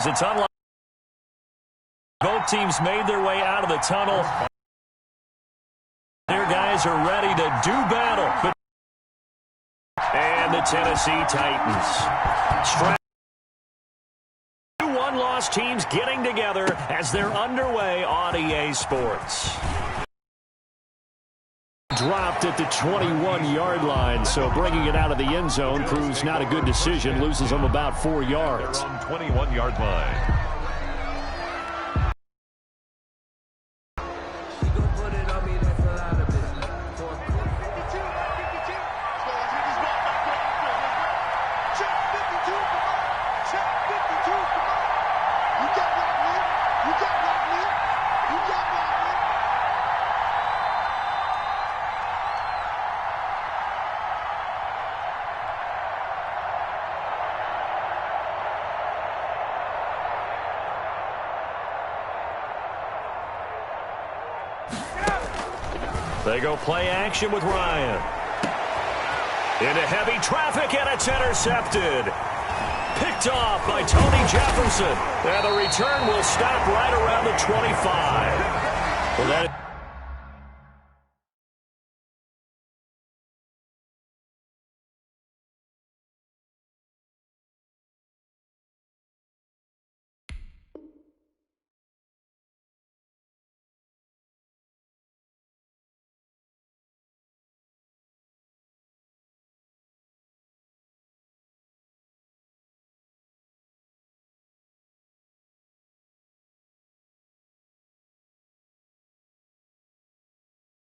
It's unlike both teams made their way out of the tunnel. Their guys are ready to do battle. And the Tennessee Titans. Two one-loss teams getting together as they're underway on EA Sports. Dropped at the 21-yard line, so bringing it out of the end zone proves not a good decision. Loses them about 4 yards. They're on 21-yard line. They go play action with Ryan. Into heavy traffic, and it's intercepted. Picked off by Tony Jefferson. And the return will stop right around the 25. Well, that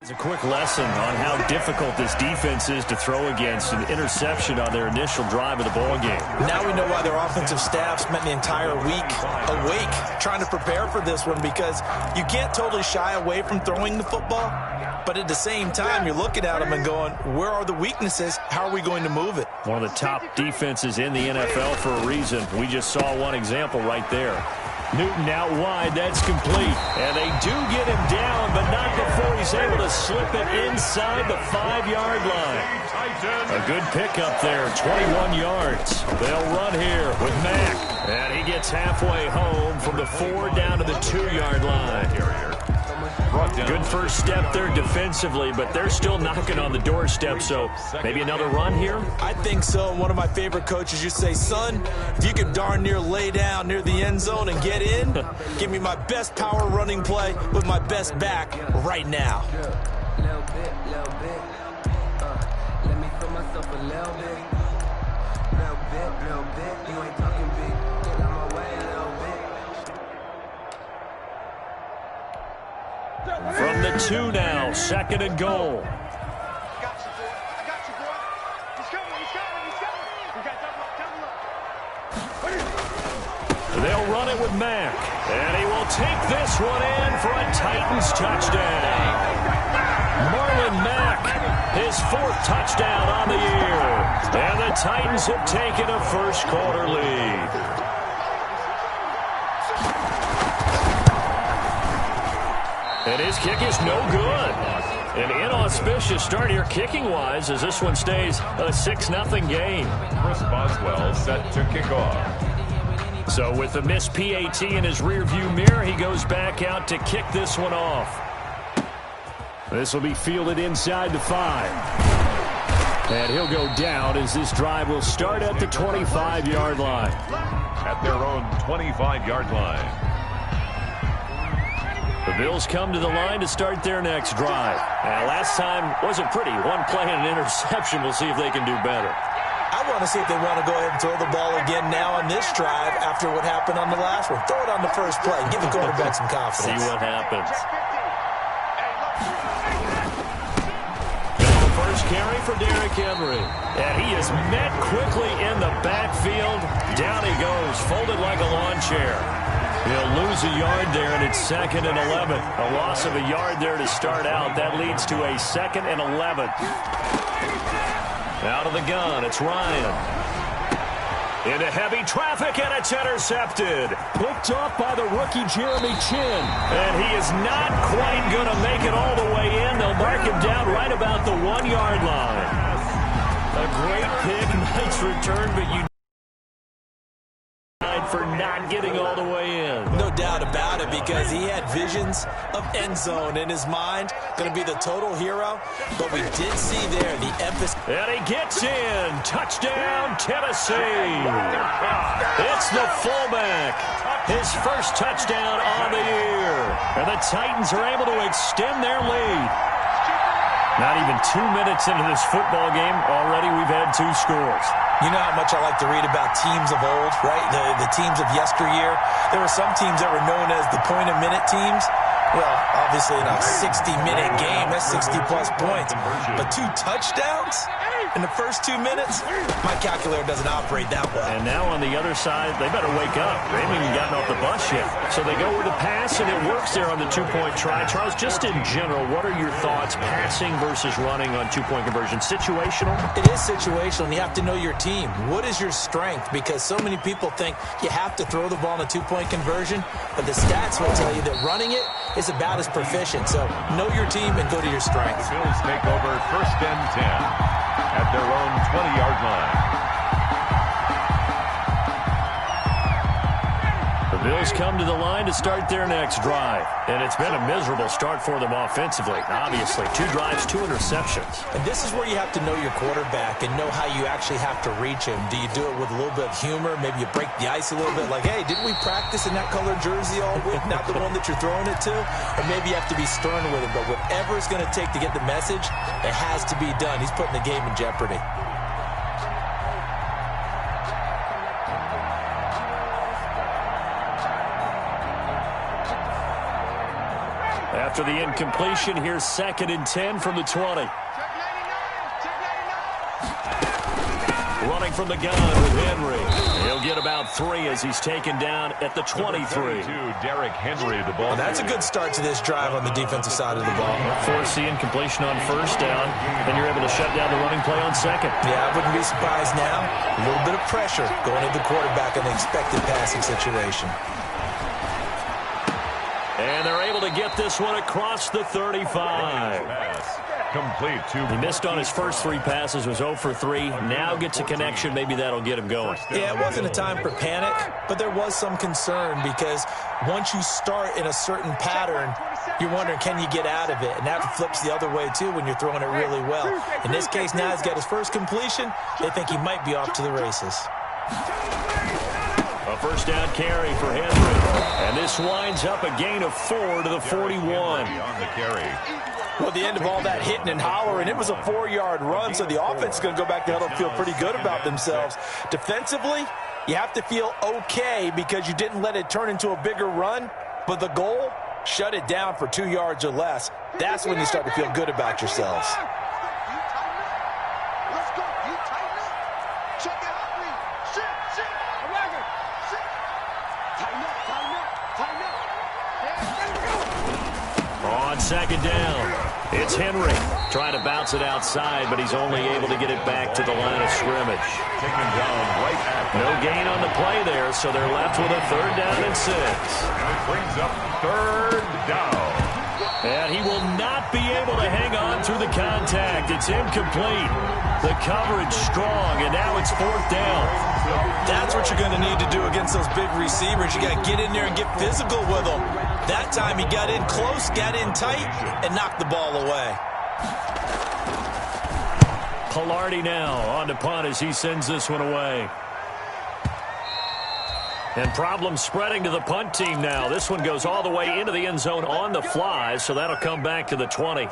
It's a quick lesson on how difficult this defense is to throw against. An interception on their initial drive of the ball game. Now we know why their offensive staff spent the entire week awake trying to prepare for this one, because you can't totally shy away from throwing the football, but at the same time you're looking at them and going, where are the weaknesses? How are we going to move it? One of the top defenses in the NFL for a reason. We just saw one example right there. Newton out wide, that's complete. And they do get him down, but not before he's able to slip it inside the 5-yard line. A good pickup there, 21 yards. They'll run here with Mack. And he gets halfway home from the 4 down to the 2-yard line. Good first step there defensively, but they're still knocking on the doorstep, so maybe another run here? I think so. And one of my favorite coaches used to say, son, if you can darn near lay down near the end zone and get in, give me my best power running play with my best back right now. Little bit. Let me feel myself a little bit. Little bit. You ain't talking big. Get out my way a little bit. From the 2 now, 2nd and goal. They'll run it with Mack. And he will take this one in for a Titans touchdown. Marlon Mack, his 4th touchdown on the year. And the Titans have taken a first-quarter lead. And his kick is no good. An inauspicious start here kicking-wise as this one stays a 6-0 game. Chris Boswell set to kick off. So with the missed PAT in his rearview mirror, he goes back out to kick this one off. This will be fielded inside the 5. And he'll go down as this drive will start at the 25-yard line. At their own 25-yard line. The Bills come to the line to start their next drive. And last time wasn't pretty. One play and an interception. We'll see if they can do better. I want to see if they want to go ahead and throw the ball again now on this drive after what happened on the last one. Throw it on the first play. Give the quarterback some confidence. See what happens. First carry for Derrick Henry. And he is met quickly in the backfield. Down he goes, folded like a lawn chair. He'll lose a yard there, and it's 2nd and 11. A loss of a yard there to start out. That leads to a 2nd and 11. Out of the gun, it's Ryan. Into heavy traffic, and it's intercepted. Picked off by the rookie Jeremy Chin. And he is not quite going to make it all the way in. They'll mark him down right about the 1-yard line. A great pick, nice return, but you for not getting getting all the way in. No doubt about it, because he had visions of end zone in his mind. Going to be the total hero. But we did see there the emphasis. And he gets in. Touchdown, Tennessee. It's the fullback. His first touchdown on the year. And the Titans are able to extend their lead. Not even 2 minutes into this football game, already we've had 2 scores. You know how much I like to read about teams of old, right? The teams of yesteryear. There were some teams that were known as the point-a-minute teams. Well, obviously in a 60-minute game, that's 60-plus points. But 2 touchdowns in the first 2 minutes? My calculator doesn't operate that well. And now on the other side, they better wake up. They haven't even gotten off the bus yet. So they go with a pass, and it works there on the 2-point try. Charles, just in general, what are your thoughts, passing versus running on 2-point conversion? Situational? It is situational, and you have to know your team. What is your strength? Because so many people think you have to throw the ball in a 2-point conversion, but the stats will tell you that running it is about as proficient. So know your team and go to your strengths. The Bills take over 1st and 10 at their own 20-yard line. The Bills come to the line to start their next drive. And it's been a miserable start for them offensively. Obviously, 2 drives, 2 interceptions. And this is where you have to know your quarterback and know how you actually have to reach him. Do you do it with a little bit of humor? Maybe you break the ice a little bit, like, hey, didn't we practice in that color jersey all week? Not the one that you're throwing it to? Or maybe you have to be stern with him. But whatever it's going to take to get the message, it has to be done. He's putting the game in jeopardy. After the incompletion, here's 2nd and 10 from the 20. Running from the gun with Henry. He'll get about 3 as he's taken down at the 23. Derrick Henry, the ball. Well, that's a good start to this drive on the defensive side of the ball. Force the incompletion on 1st down, and you're able to shut down the running play on 2nd. Yeah, I wouldn't be surprised now. A little bit of pressure going at the quarterback in the expected passing situation. And they're able to get this one across the 35. Pass complete to. He missed on his first 3 passes, was 0 for 3. Now gets a connection. Maybe that'll get him going. Yeah, it wasn't a time for panic, but there was some concern because once you start in a certain pattern, you're wondering, can you get out of it? And that flips the other way, too, when you're throwing it really well. In this case, now he's got his first completion. They think he might be off to the races. A 1st down carry for Henry. And this winds up a gain of 4 to the 41. On the carry. Well, the end of all that hitting and hollering, it was a 4-yard run, so the offense is going to go back to huddle and feel pretty good about themselves. Defensively, you have to feel okay because you didn't let it turn into a bigger run, but the goal, shut it down for 2 yards or less. That's when you start to feel good about yourselves. On 2nd down, it's Henry trying to bounce it outside, but he's only able to get it back to the line of scrimmage. Taken down right at. No gain on the play there, so they're left with a 3rd down and 6. It brings up 3rd down. And he will not be able to hang on through the contact. It's incomplete. The coverage strong, and now it's 4th down. That's what you're going to need to do against those big receivers. You got to get in there and get physical with them. That time he got in close, got in tight, and knocked the ball away. Pilardi now on to punt as he sends this one away. And problems spreading to the punt team now. This one goes all the way into the end zone on the fly, so that'll come back to the 20. Here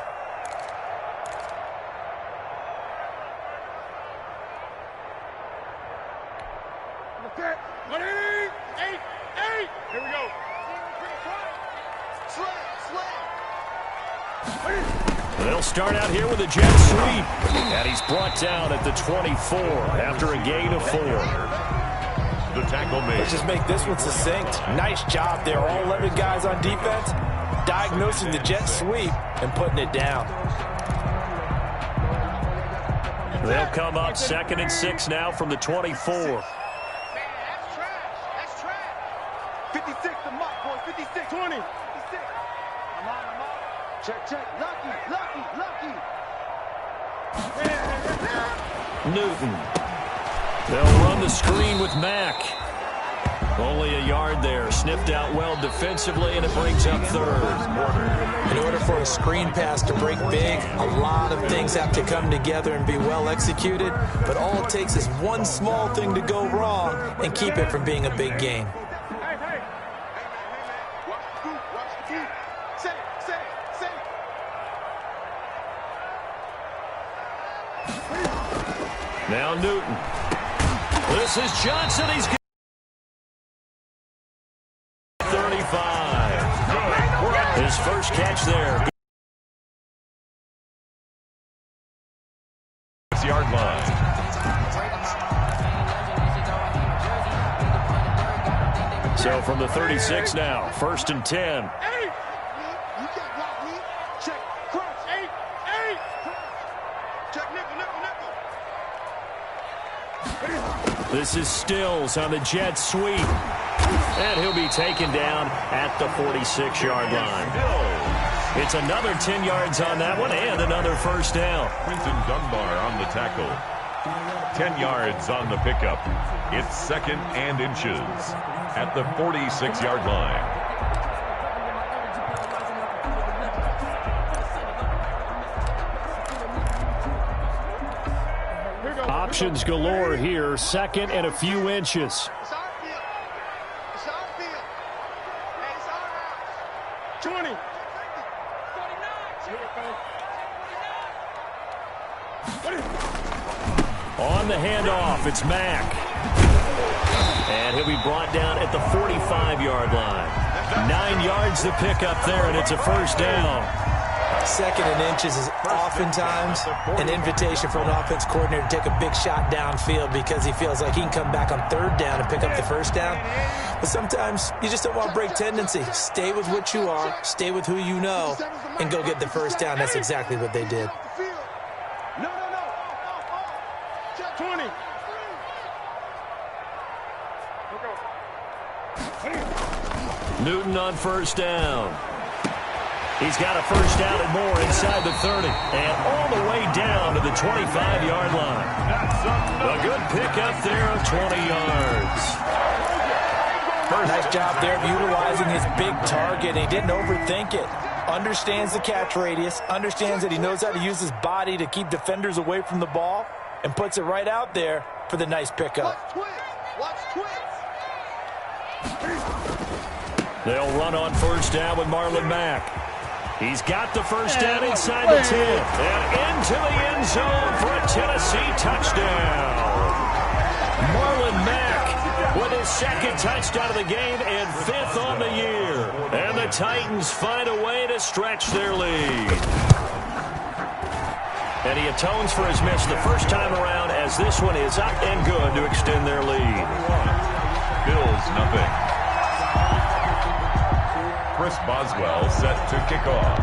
we go. They'll start out here with a jet sweep. And he's brought down at the 24 after a gain of 4. The tackle made. Let's just make this one succinct. Nice job there. All 11 guys on defense diagnosing the jet sweep and putting it down. They'll come up 2nd and 6 now from the 24. That's trash. 56 to Mott, boys. 56. 20. 56. I'm on. Check. Lucky. Newton. They'll run the screen with Mack. Only a yard there. Sniffed out well defensively, and it brings up third. In order for a screen pass to break big, a lot of things have to come together and be well executed. But all it takes is one small thing to go wrong and keep it from being a big game. Now Newton. This is Johnson. He's got 35. His first catch there. Yard line. So from the 36 now, 1st and 10. This is Stills on the jet sweep. And he'll be taken down at the 46-yard line. It's another 10 yards on that one and another first down. Quinton Dunbar on the tackle. 10 yards on the pickup. It's 2nd and inches at the 46-yard line. Options galore here. 2nd and a few inches. 20. On the handoff, it's Mack. And he'll be brought down at the 45-yard line. 9 yards to pick up there, and it's a first down. 2nd and inches is oftentimes an invitation for an offense coordinator to take a big shot downfield because he feels like he can come back on 3rd down and pick up the first down. But sometimes you just don't want to break tendency. Stay with what you are, stay with who you know, and go get the first down. That's exactly what they did. 20. Newton on first down. He's got a first down and more inside the 30. And all the way down to the 25-yard line. A good pickup there of 20 yards. Nice job there of utilizing his big target. He didn't overthink it. Understands the catch radius. Understands that he knows how to use his body to keep defenders away from the ball. And puts it right out there for the nice pickup. They'll run on first down with Marlon Mack. He's got the first down inside the 10. And into the end zone for a Tennessee touchdown. Marlon Mack with his 2nd touchdown of the game and 5th on the year. And the Titans find a way to stretch their lead. And he atones for his miss the first time around as this one is up and good to extend their lead. Bills nothing. Chris Boswell set to kick off.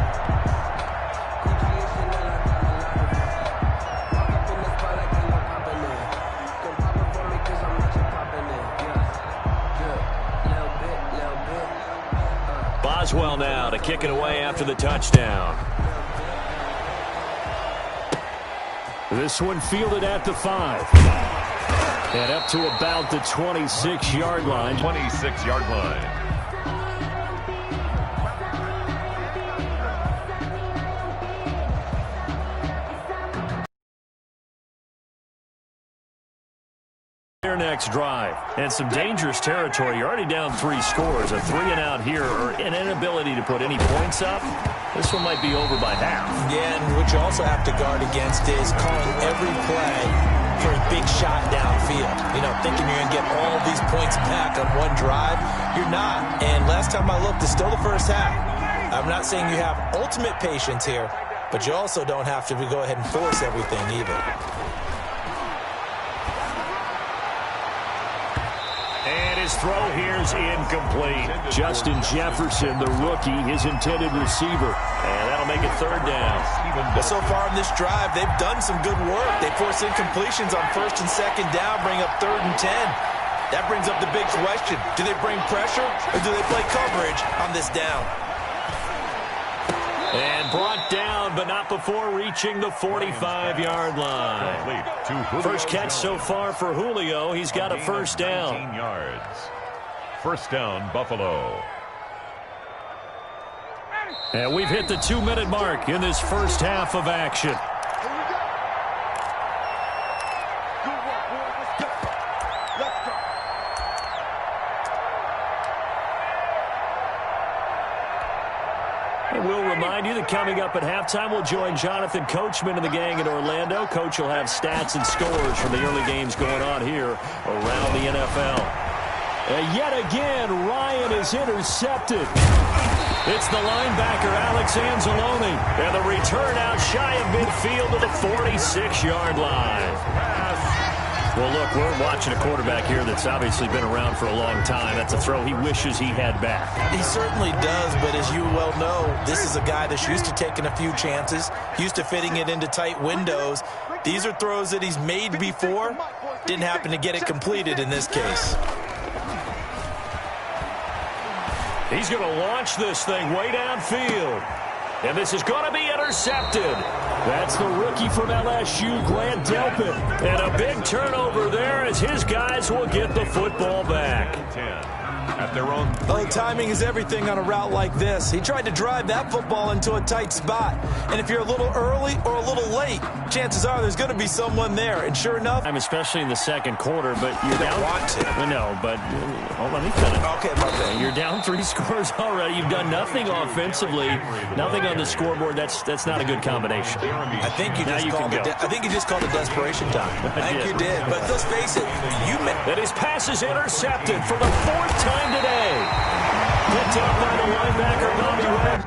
Boswell now to kick it away after the touchdown. This one fielded at the 5. And up to about the 26-yard line. 26-yard line. Their next drive. And some dangerous territory. You're already down 3 scores. A 3-and-out here or an inability to put any points up. This one might be over by half. Yeah, and what you also have to guard against is calling every play for a big shot downfield. You know, thinking you're going to get all these points back on one drive. You're not. And last time I looked, it's still the first half. I'm not saying you have ultimate patience here, but you also don't have to go ahead and force everything either. His throw here is incomplete. Justin Jefferson, the rookie, his intended receiver. And that'll make it 3rd down. But so far in this drive, they've done some good work. They force incompletions on 1st and 2nd down, bring up 3rd and 10. That brings up the big question. Do they bring pressure or do they play coverage on this down? And brought down, but not before reaching the 45-yard line. First catch so far for Julio. He's got a first down. first down, Buffalo. And we've hit the 2-minute mark in this first half of action. Here we go. Good work, boys. Let's go. Let's go. And we'll remind you that coming up at halftime, we'll join Jonathan Coachman and the gang in Orlando. Coach will have stats and scores from the early games going on here around the NFL. And yet again, Ryan is intercepted. It's the linebacker, Alex Anzalone. And the return out shy of midfield to the 46-yard line. Well, look, we're watching a quarterback here that's obviously been around for a long time. That's a throw he wishes he had back. He certainly does, but as you well know, this is a guy that's used to taking a few chances, used to fitting it into tight windows. These are throws that he's made before. Didn't happen to get it completed in this case. He's going to launch this thing way downfield. And this is going to be intercepted. That's the rookie from LSU, Grant Delpit. And a big turnover there as his guys will get the football back. 10 at their own. Oh, timing is everything on a route like this. He tried to drive that football into a tight spot. And if you're a little early or a little late, chances are there's going to be someone there. And sure enough, Especially in the second quarter, but you're down. want to. No, but let me finish. Okay, my bad. You're down 3 scores already. You've done nothing offensively, nothing on the scoreboard. That's not a good combination. I think you Now just you called can it. go. I think you just called it desperation time. I think did. you did. But let's face it, you meant. And his pass is intercepted for the 4th time today. Picked up by the linebacker, Bobby Webb.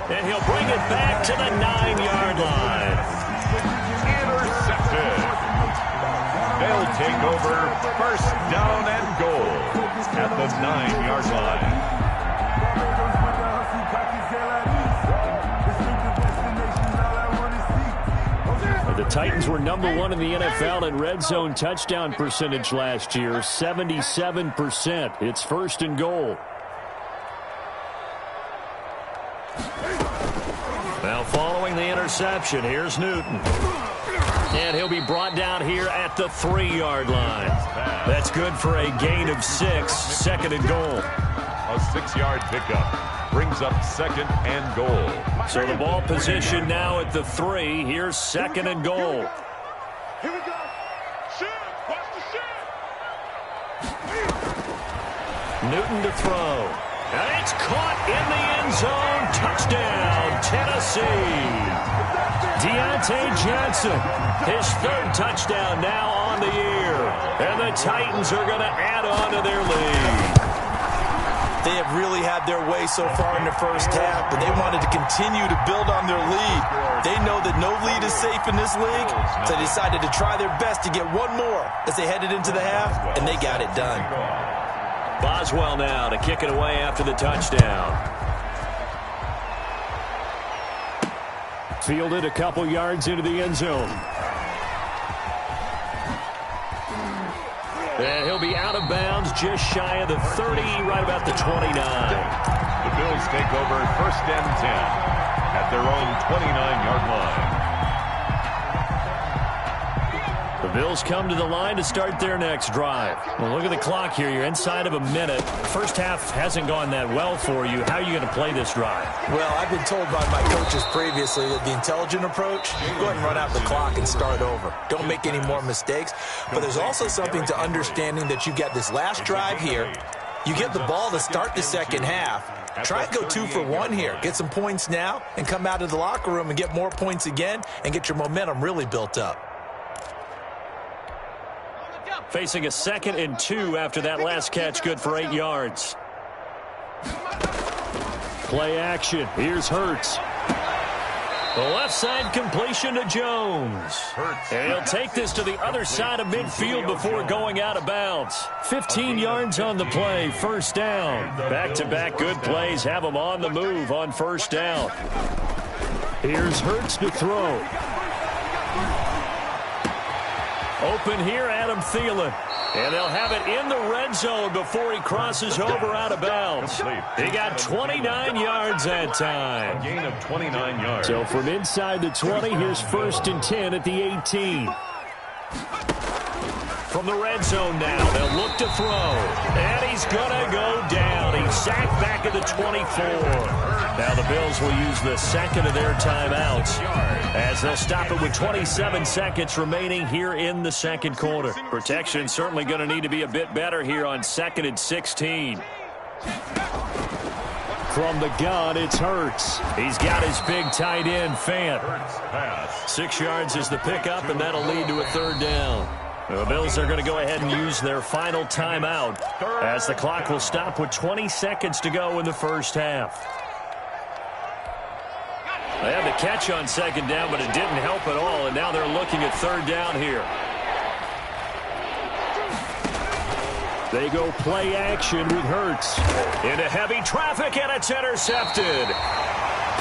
And he'll bring it back to the 9-yard line. Intercepted. They'll take over first down and goal at the 9-yard line. The Titans were #1 in the NFL in red zone touchdown percentage last year, 77%. It's first and goal. Now following the interception, here's Newton. And he'll be brought down here at the 3-yard line. That's good for a gain of 6, second and goal. A 6-yard pickup brings up second and goal. So the ball position now at the 3. Here's second and goal. Here we go. Shoot. Watch the shoot. Newton to throw. And it's caught in the end zone. Touchdown, Tennessee. Deontay Johnson, his 3rd touchdown now on the year. And the Titans are going to add on to their lead. They have really had their way so far in the first half, but they wanted to continue to build on their lead. They know that no lead is safe in this league, so they decided to try their best to get one more as they headed into the half, and they got it done. Boswell now to kick it away after the touchdown. Fielded a couple yards into the end zone. And he'll be out of bounds just shy of the 30, right about the 29. The Bills take over first and 10 at their own 29-yard line. The Bills come to the line to start their next drive. Well, look at the clock here. You're inside of a minute. First half hasn't gone that well for you. How are you going to play this drive? Well, I've been told by my coaches previously that the intelligent approach, go ahead and run out the clock and start over. Don't make any more mistakes. But there's also something to understanding that you get this last drive here. You get the ball to start the second half. Try and go 2 for 1 here. Get some points now and come out of the locker room and get more points again and get your momentum really built up. Facing a 2nd and 2 after that last catch, good for 8 yards. Play action. Here's Hurts. The left side completion to Jones. And he'll take this to the other side of midfield before going out of bounds. 15 yards on the play, first down. Back-to-back good plays have him on the move on first down. Here's Hurts to throw. Open here, Adam Thielen. And they'll have it in the red zone before he crosses over out of bounds. He got 29 yards that time. A gain of 29 yards. So from inside the 20, here's 1st and 10 at the 18. From the red zone now, they'll look to throw. And he's going to go down. He's sacked back at the 24. Now the Bills will use the second of their timeouts as they'll stop it with 27 seconds remaining here in the second quarter. Protection certainly going to need to be a bit better here on 2nd and 16. From the gun, it's Hurts. He's got his big tight end, Fant. 6 yards is the pickup, and that'll lead to a 3rd down. The Bills are going to go ahead and use their final timeout as the clock will stop with 20 seconds to go in the first half. They had the catch on 2nd down, but it didn't help at all, and now they're looking at 3rd down here. They go play action with Hurts. Into heavy traffic, and it's intercepted.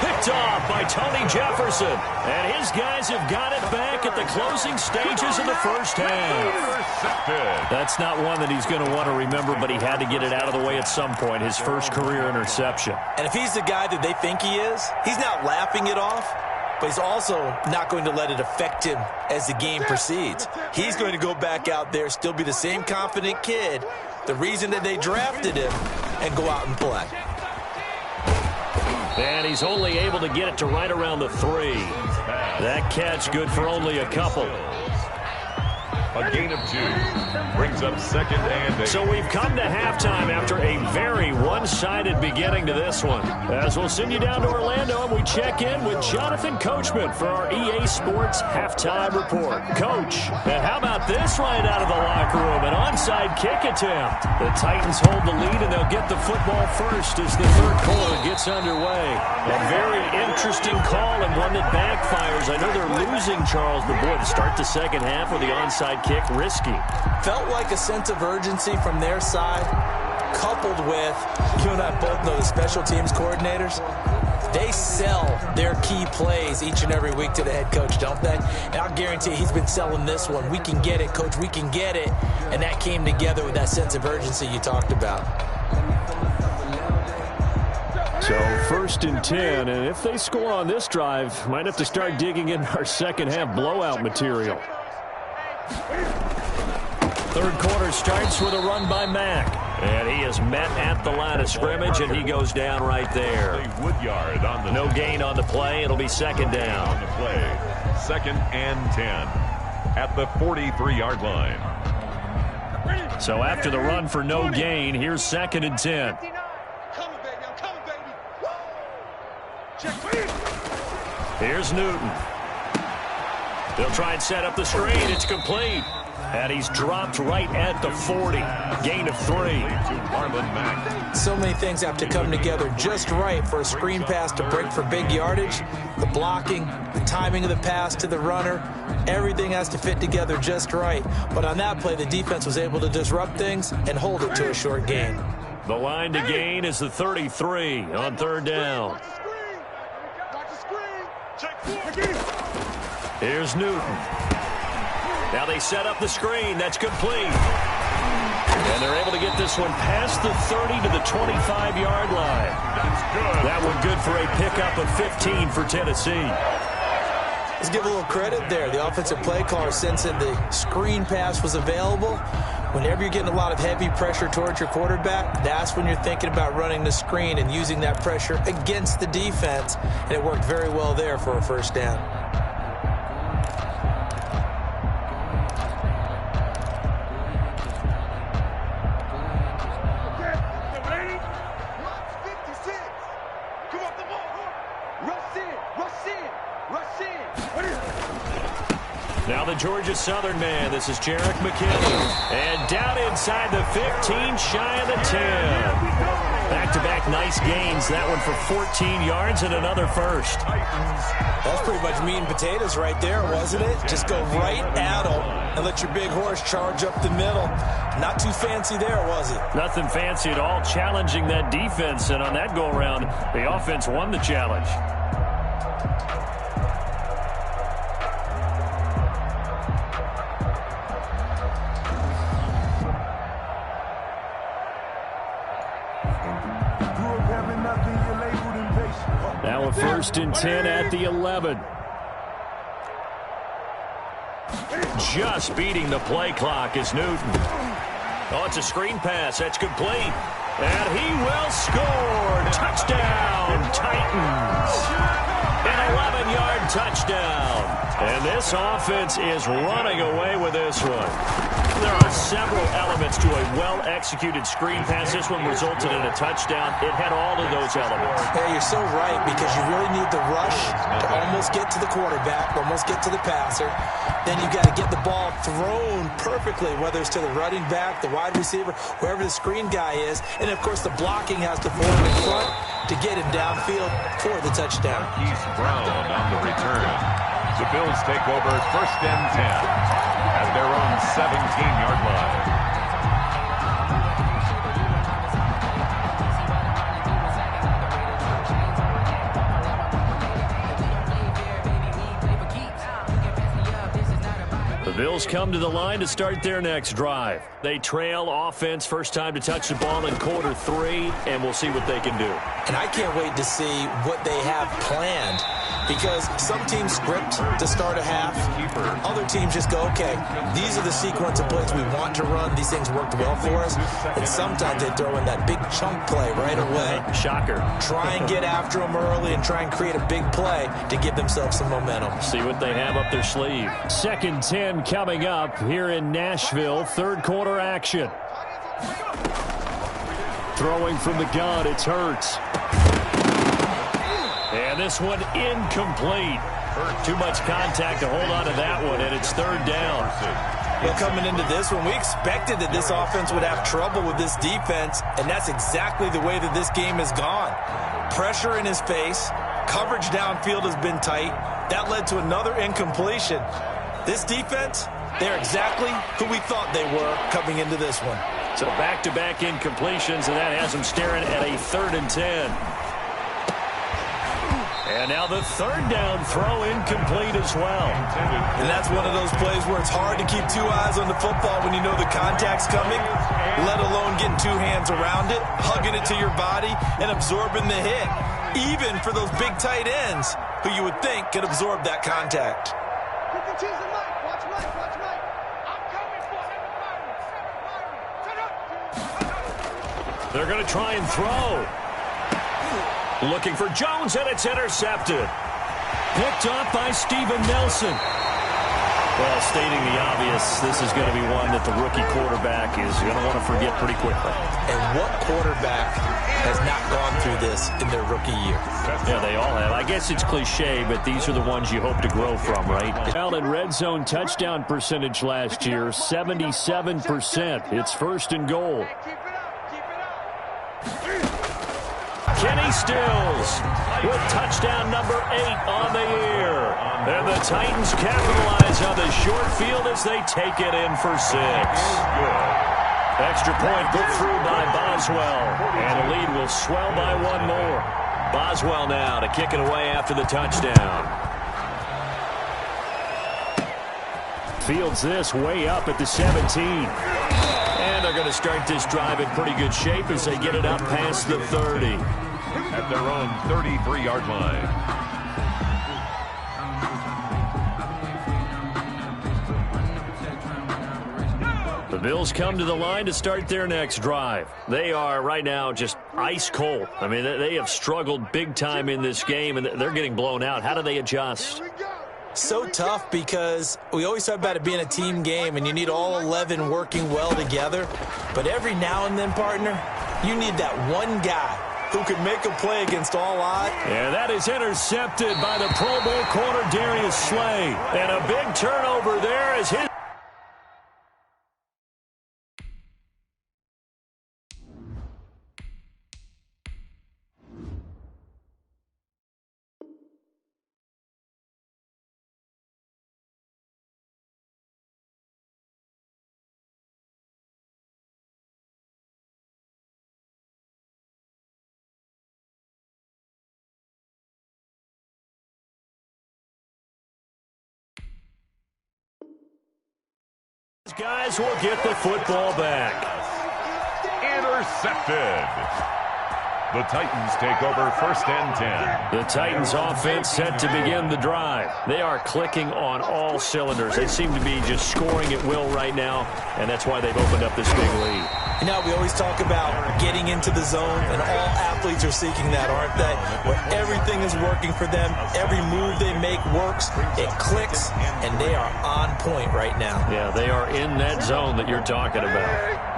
Picked off by Tony Jefferson. And his guys have got it back at the closing stages of the first half. That's not one that he's going to want to remember, but he had to get it out of the way at some point, his first career interception. And if he's the guy that they think he is, he's not laughing it off, but he's also not going to let it affect him as the game proceeds. He's going to go back out there, still be the same confident kid, the reason that they drafted him, and go out and play. And he's only able to get it to right around the 3. That catch good for only a couple. A gain of 2 brings up 2nd and 8. So we've come to halftime after a very one-sided beginning to this one. As we'll send you down to Orlando, and we check in with Jonathan Coachman for our EA Sports Halftime Report. Coach, and how about this right out of the locker room? An onside kick attempt. The Titans hold the lead, and they'll get the football first as the 3rd quarter gets underway. A very interesting call and one that backfires. I know they're losing, Charles, but boy, to start the second half with the onside kick, risky. Felt like a sense of urgency from their side, coupled with, you and I both know the special teams coordinators, they sell their key plays each and every week to the head coach, don't they? And I'll guarantee he's been selling this one. We can get it, coach, we can get it. And that came together with that sense of urgency you talked about. So 1st and 10, and if they score on this drive, might have to start digging in our second half blowout material. 3rd quarter starts with a run by Mack. And he is met at the line of scrimmage, and he goes down right there. Woodyard on the no gain on the play. It'll be 2nd down. On the play. 2nd and 10 at the 43-yard line. So after the run for no gain, here's 2nd and 10. Here's Newton. They'll try and set up the screen. It's complete. And he's dropped right at the 40. Gain of 3. So many things have to come together just right for a screen pass to break for big yardage. The blocking, the timing of the pass to the runner, everything has to fit together just right. But on that play, the defense was able to disrupt things and hold it to a short gain. The line to gain is the 33 on 3rd down. Here's Newton. Now they set up the screen. That's complete. And they're able to get this one past the 30 to the 25-yard line. That's good. That one good for a pickup of 15 for Tennessee. Let's give a little credit there. The offensive play caller sensing the screen pass was available. Whenever you're getting a lot of heavy pressure towards your quarterback, that's when you're thinking about running the screen and using that pressure against the defense. And it worked very well there for a 1st down. Now the Georgia Southern man. This is Jerick McKinnon. And down inside the 15, shy of the 10. Back-to-back nice gains. That one for 14 yards and another first. That's pretty much meat and potatoes right there, wasn't it? Just go right at them and let your big horse charge up the middle. Not too fancy there, was it? Nothing fancy at all. Challenging that defense, and on that go-around, the offense won the challenge. Now a 1st and 10 at the 11. Just beating the play clock is Newton. Oh, it's a screen pass. That's complete. And he will score. Touchdown, Titans. An 11-yard touchdown. And this offense is running away with this one. There are several elements to a well-executed screen pass. This one resulted in a touchdown. It had all of those elements. Yeah, you're so right, because you really need the rush to almost get to the quarterback, almost get to the passer. Then you got to get the ball thrown perfectly, whether it's to the running back, the wide receiver, wherever the screen guy is. And, of course, the blocking has to form in front to get him downfield for the touchdown. Marquise Brown on the return. The Bills take over 1st and 10 at their own 17-yard line. The Bills come to the line to start their next drive. They trail offense, first time to touch the ball in quarter 3, and we'll see what they can do. And I can't wait to see what they have planned, because some teams script to start a half. Other teams just go, okay, these are the sequence of plays we want to run. These things worked well for us. And sometimes they throw in that big chunk play right away. Shocker. Try and get after them early and try and create a big play to give themselves some momentum. See what they have up their sleeve. 2nd 10 coming up here in Nashville. 3rd quarter action. Throwing from the gun, it's Hurts. And this one incomplete. Too much contact to hold on to that one, and it's 3rd down. Well, coming into this one, we expected that this offense would have trouble with this defense, and that's exactly the way that this game has gone. Pressure in his face, coverage downfield has been tight. That led to another incompletion. This defense, they're exactly who we thought they were coming into this one. So back-to-back incompletions, and that has them staring at a 3rd and 10. And now the 3rd down throw incomplete as well. And that's one of those plays where it's hard to keep 2 eyes on the football when you know the contact's coming, let alone getting 2 hands around it, hugging it to your body, and absorbing the hit, even for those big tight ends who you would think could absorb that contact. They're going to try and throw. Looking for Jones, and it's intercepted. Picked off by Steven Nelson. Well, stating the obvious, this is going to be one that the rookie quarterback is going to want to forget pretty quickly. And what quarterback has not gone through this in their rookie year? Yeah, they all have. I guess it's cliche, but these are the ones you hope to grow from, right? Well, in red zone touchdown percentage last year, 77%. It's 1st and goal. Kenny Stills with touchdown number 8 on the year. And the Titans capitalize on the short field as they take it in for 6. Extra point put through by Boswell. And the lead will swell by 1 more. Boswell now to kick it away after the touchdown. Fields this way up at the 17. And they're going to start this drive in pretty good shape as they get it up past the 30. At their own 33-yard line. The Bills come to the line to start their next drive. They are right now just ice cold. I mean, they have struggled big time in this game, and they're getting blown out. How do they adjust? So tough, because we always talk about it being a team game, and you need all 11 working well together. But every now and then, partner, you need that one guy who can make a play against all odds. Yeah, that is intercepted by the Pro Bowl corner Darius Slay. And a big turnover there as his... These guys will get the football back. Intercepted. The Titans take over 1st and 10. The Titans offense set to begin the drive. They are clicking on all cylinders. They seem to be just scoring at will right now, and that's why they've opened up this big lead. You know, we always talk about getting into the zone, and all athletes are seeking that, aren't they? Where everything is working for them, every move they make works, it clicks, and they are on point right now. Yeah, they are in that zone that you're talking about.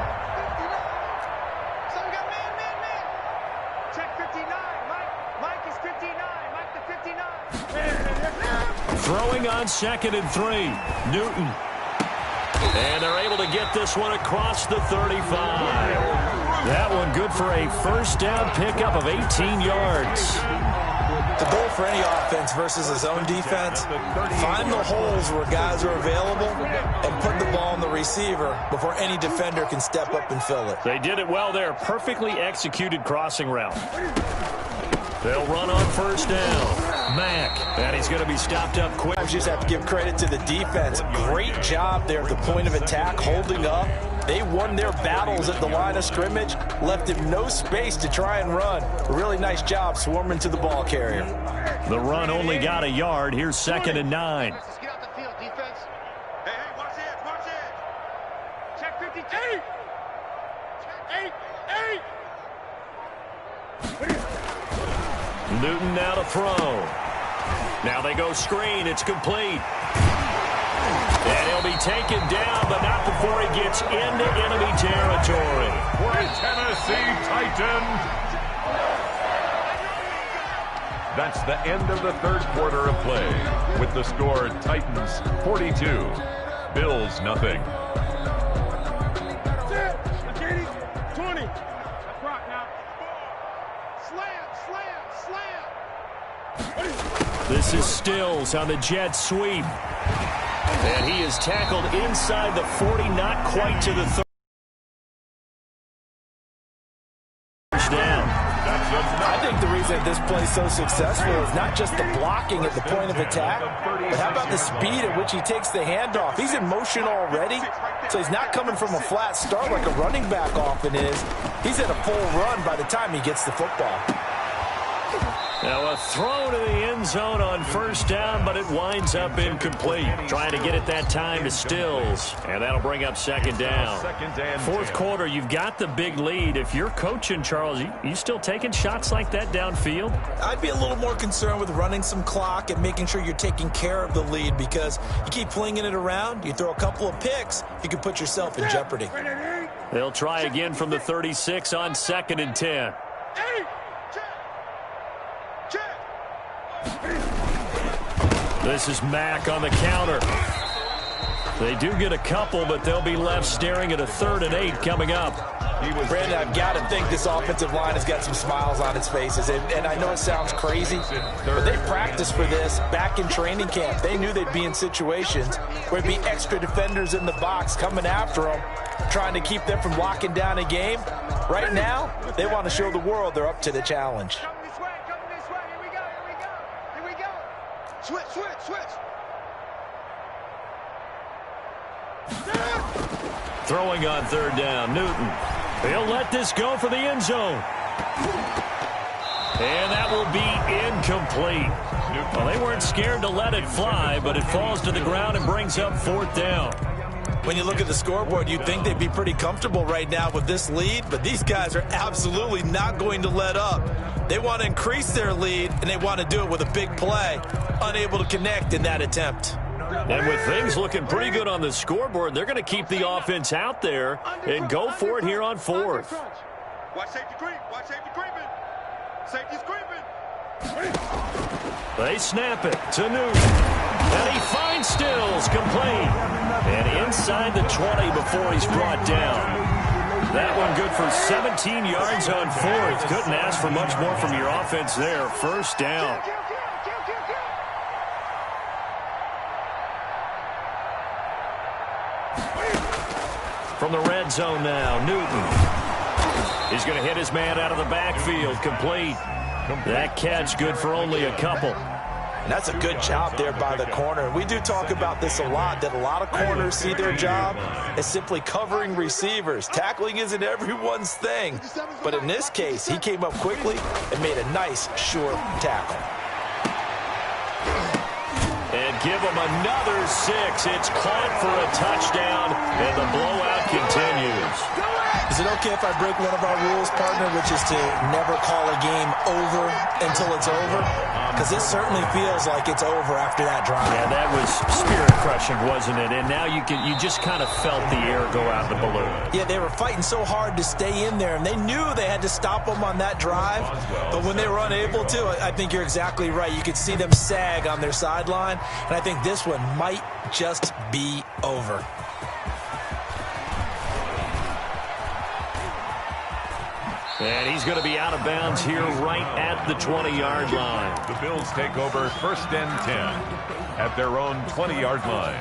Throwing on 2nd and 3. Newton. And they're able to get this one across the 35. That one good for a 1st down pickup of 18 yards. The goal for any offense versus a zone defense, find the holes where guys are available and put the ball on the receiver before any defender can step up and fill it. They did it well there. Perfectly executed crossing route. They'll run on 1st down. Mack, and he's going to be stopped up quick. I just have to give credit to the defense. Great job there at the point of attack, holding up. They won their battles at the line of scrimmage, left him no space to try and run. Really nice job swarming to the ball carrier. The run only got a yard. Here's 2nd and 9. Let's get out the field, defense. Hey, watch it, watch it. Check 52. Newton now to throw. Now they go screen. It's complete. And he'll be taken down, but not before he gets into enemy territory. For a Tennessee Titan. That's the end of the 3rd quarter of play. With the score, Titans 42, Bills nothing. 20. Now. Slam. This is Stills on the jet sweep. And he is tackled inside the 40, not quite to the 30. Down. I think the reason this play is so successful is not just the blocking at the point of attack, but how about the speed at which he takes the handoff? He's in motion already, so he's not coming from a flat start like a running back often is. He's at a full run by the time he gets the football. Now a throw to the end zone on 1st down, but it winds up incomplete. Trying to get it that time to Stills, and that'll bring up 2nd down. 4th quarter, you've got the big lead. If you're coaching, Charles, you still taking shots like that downfield? I'd be a little more concerned with running some clock and making sure you're taking care of the lead, because you keep flinging it around, you throw a couple of picks, you can put yourself in jeopardy. They'll try again from the 36 on 2nd and 10. This is Mack on the counter. They do get a couple, but they'll be left staring at a 3rd and 8 coming up. Brandon, I've got to think this offensive line has got some smiles on its faces. And I know it sounds crazy, but they practiced for this back in training camp. They knew they'd be in situations where there'd be extra defenders in the box coming after them, trying to keep them from locking down a game. Right now, they want to show the world they're up to the challenge. Switch. Throwing on 3rd down, Newton. He'll let this go for the end zone. And that will be incomplete. Well, they weren't scared to let it fly, but it falls to the ground and brings up 4th down. When you look at the scoreboard, you'd think they'd be pretty comfortable right now with this lead, but these guys are absolutely not going to let up. They want to increase their lead, and they want to do it with a big play. Unable to connect in that attempt. And with things looking pretty good on the scoreboard, they're going to keep the offense out there and go for it here on 4th. Watch safety creep. Watch safety creeping. Safety's creeping. They snap it to Newton. And he finds Stills complete. And inside the 20 before he's brought down. That one good for 17 yards on 4th. Couldn't ask for much more from your offense there. 1st down. From the red zone now, Newton. He's going to hit his man out of the backfield. Complete. That catch good for only a couple. And that's a good job there by the corner. We do talk about this a lot, that a lot of corners see their job as simply covering receivers. Tackling isn't everyone's thing. But in this case, he came up quickly and made a nice, sure tackle. And give him another 6. It's caught for a touchdown, and the blowout continues. Is it okay if I break one of our rules, partner, which is to never call a game over until it's over? Because it certainly feels like it's over after that drive. Yeah, that was spirit-crushing, wasn't it? And now you just kind of felt the air go out of the balloon. Yeah, they were fighting so hard to stay in there, and they knew they had to stop them on that drive. But when they were unable to, I think you're exactly right. You could see them sag on their sideline, and I think this one might just be over. And he's going to be out of bounds here right at the 20-yard line. The Bills take over 1st and 10 at their own 20-yard line.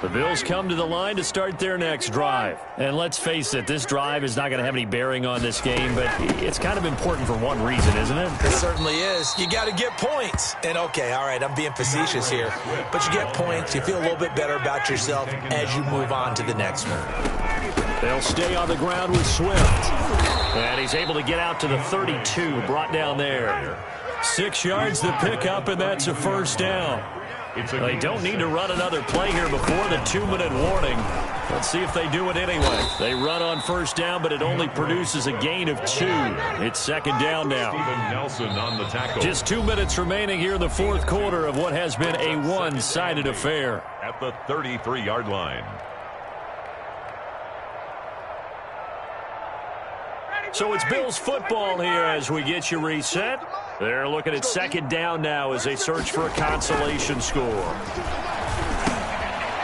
The Bills come to the line to start their next drive. And let's face it, this drive is not going to have any bearing on this game, but it's kind of important for one reason, isn't it? It certainly is. You got to get points. And, okay, all right, I'm being facetious here. But you get points, you feel a little bit better about yourself as you move on to the next one. They'll stay on the ground with Swift. And he's able to get out to the 32, brought down there. 6 yards to pick up, and that's a first down. They don't need to run another play here before the 2-minute warning. Let's see if they do it anyway. They run on first down, but it only produces a gain of 2. It's second down now. Steven Nelson on the tackle. Just 2 minutes remaining here in the fourth quarter of what has been a one-sided affair. At the 33-yard line. So it's Bills football here as we get you reset. They're looking at second down now as they search for a consolation score.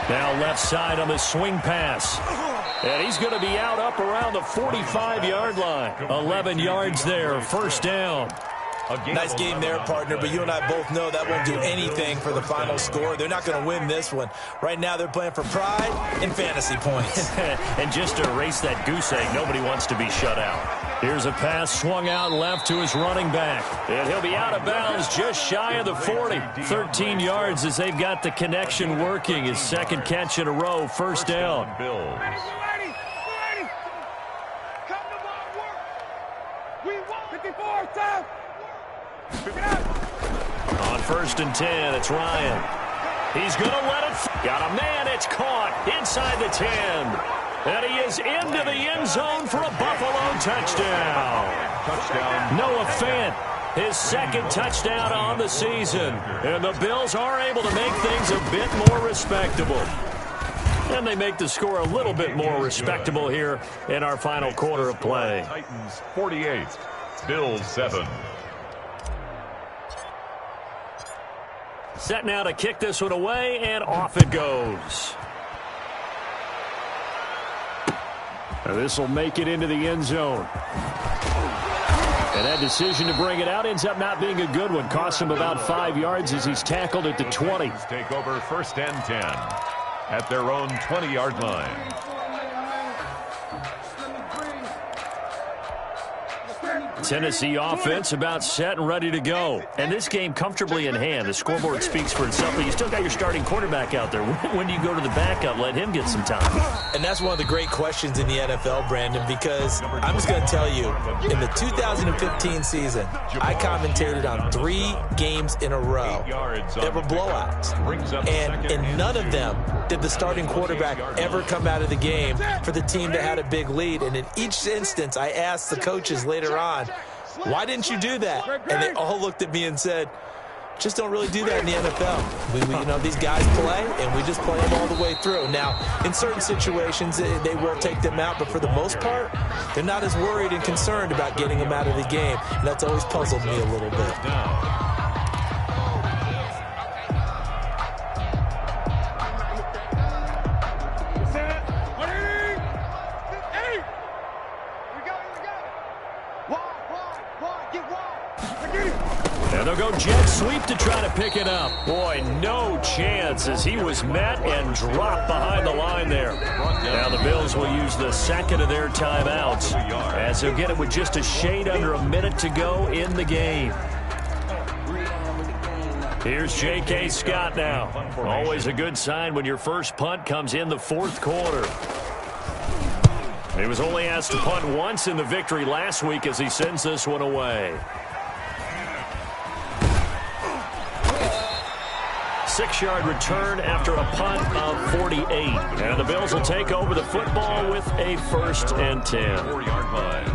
Now left side on the swing pass. And he's going to be out up around the 45-yard line. 11 yards there, first down. Nice game there, partner, but you and I both know that won't do anything for the final score. They're not going to win this one. Right now they're playing for pride and fantasy points. And just to erase that goose egg, nobody wants to be shut out. Here's a pass swung out left to his running back. And he'll be out of bounds just shy of the 40. 13 yards as they've got the connection working. His second catch in a row, first down. Bills. On 1st and 10, it's Ryan. He's going to let it. Got a man. It's caught inside the 10. And he is into the end zone for a Buffalo touchdown. Noah Fant, his second touchdown on the season. And the Bills are able to make things a bit more respectable. And they make the score a little bit more respectable here in our final quarter of play. Titans 48, Bills 7. Set now to kick this one away, and off it goes. This will make it into the end zone. And that decision to bring it out ends up not being a good one. Costs him about 5 yards as he's tackled at the 20. Take over 1st and 10 at their own 20-yard line. Tennessee offense about set and ready to go. And this game comfortably in hand. The scoreboard speaks for itself, but you still got your starting quarterback out there. When do you go to the backup? Let him get some time. And that's one of the great questions in the NFL, Brandon, because I'm just going to tell you, in the 2015 season, I commentated on 3 games in a row that were blowouts. And in none of them did the starting quarterback ever come out of the game for the team that had a big lead. And in each instance, I asked the coaches later on, why didn't you do that? And they all looked at me and said, just don't really do that in the NFL. We you know, these guys play, and we just play them all the way through. Now, in certain situations, they will take them out, but for the most part, they're not as worried and concerned about getting them out of the game. And that's always puzzled me a little bit. And they'll go jet sweep to try to pick it up. Boy, no chance as he was met and dropped behind the line there. Now the Bills will use the second of their timeouts as they'll get it with just a shade under a minute to go in the game. Here's J.K. Scott now. Always a good sign when your first punt comes in the fourth quarter. He was only asked to punt once in the victory last week as he sends this one away. 6-yard return after a punt of 48. And the Bills will take over the football with a 1st and 10. 4-yard line.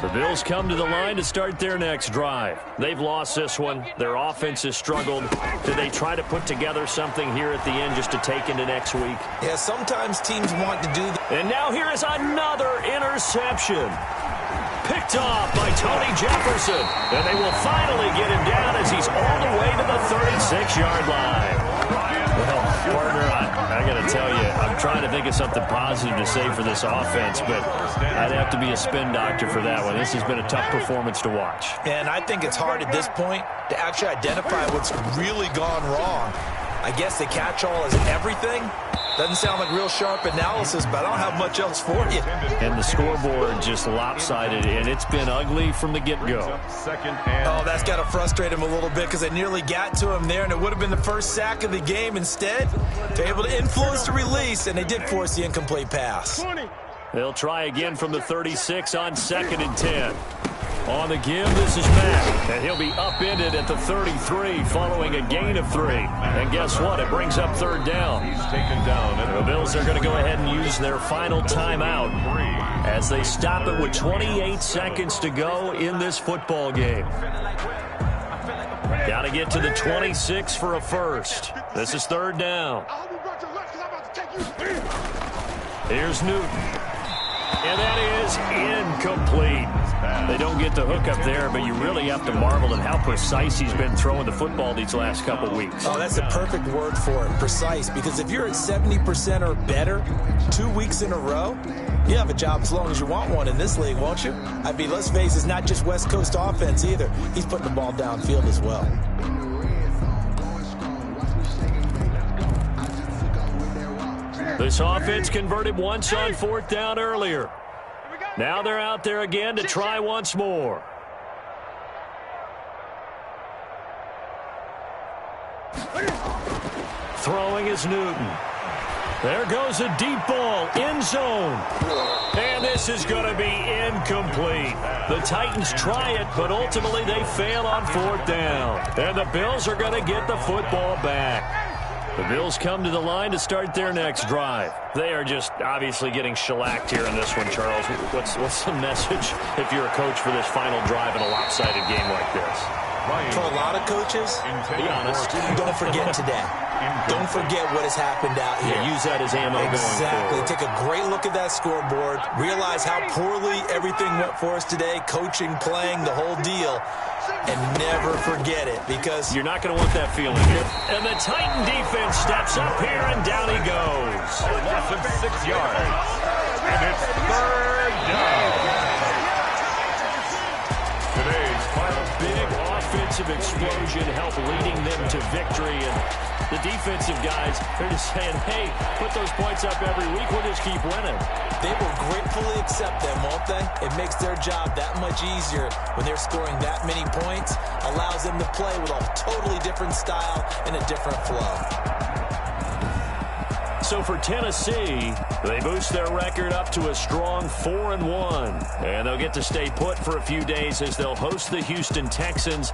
The Bills come to the line to start their next drive. They've lost this one. Their offense has struggled. Do they try to put together something here at the end just to take into next week? Yeah, sometimes teams want to do that. And now here is another interception. Picked off by Tony Jefferson. And they will finally get him down as he's all the way to the 36-yard line. Well, partner, I got to tell you, I'm trying to think of something positive to say for this offense, but I'd have to be a spin doctor for that one. This has been a tough performance to watch. And I think it's hard at this point to actually identify what's really gone wrong. I guess the catch-all is everything. Doesn't sound like real sharp analysis, but I don't have much else for you. And the scoreboard just lopsided, and it's been ugly from the get-go. Oh, that's got to frustrate him a little bit because they nearly got to him there, and it would have been the first sack of the game. Instead, they're able to influence the release, and they did force the incomplete pass. They'll try again from the 36 on 2nd and 10. On the give, this is Matt, and he'll be upended at the 33 following a gain of 3. And guess what? It brings up 3rd down. He's taken down. And the Bills are going to go ahead and use their final timeout as they stop it with 28 seconds to go in this football game. Got to get to the 26 for a 1st. This is 3rd down. Here's Newton. And that is incomplete. They don't get the hook up there, but you really have to marvel at how precise he's been throwing the football these last couple weeks. Oh, that's a perfect word for it, precise, because if you're at 70% or better 2 weeks in a row, you have a job as long as you want one in this league, won't you? I mean, let's face it, it's not just West Coast offense either. He's putting the ball downfield as well. This offense converted once on 4th down earlier. Now they're out there again to try once more. Throwing is Newton. There goes a deep ball, end zone. And this is going to be incomplete. The Titans try it, but ultimately they fail on 4th down. And the Bills are going to get the football back. The Bills come to the line to start their next drive. They are just obviously getting shellacked here in this one, Charles. What's the message if you're a coach for this final drive in a lopsided game like this? For a lot of coaches, be honest, don't forget today. Don't forget what has happened out here. Yeah, use that as ammo going forward. Take a great look at that scoreboard. Realize how poorly everything went for us today. Coaching, playing, the whole deal. And never forget it, because you're not going to want that feeling here. And the Titan defense steps up here, and down he goes. A loss of 6 yards. And it's 3rd down. Today's final big offensive explosion helped leading them to victory. And the defensive guys, they're just saying, hey, put those points up every week. We'll just keep winning. They will gratefully accept them, won't they? It makes their job that much easier when they're scoring that many points. Allows them to play with a totally different style and a different flow. So for Tennessee, they boost their record up to a strong 4-1. And they'll get to stay put for a few days as they'll host the Houston Texans.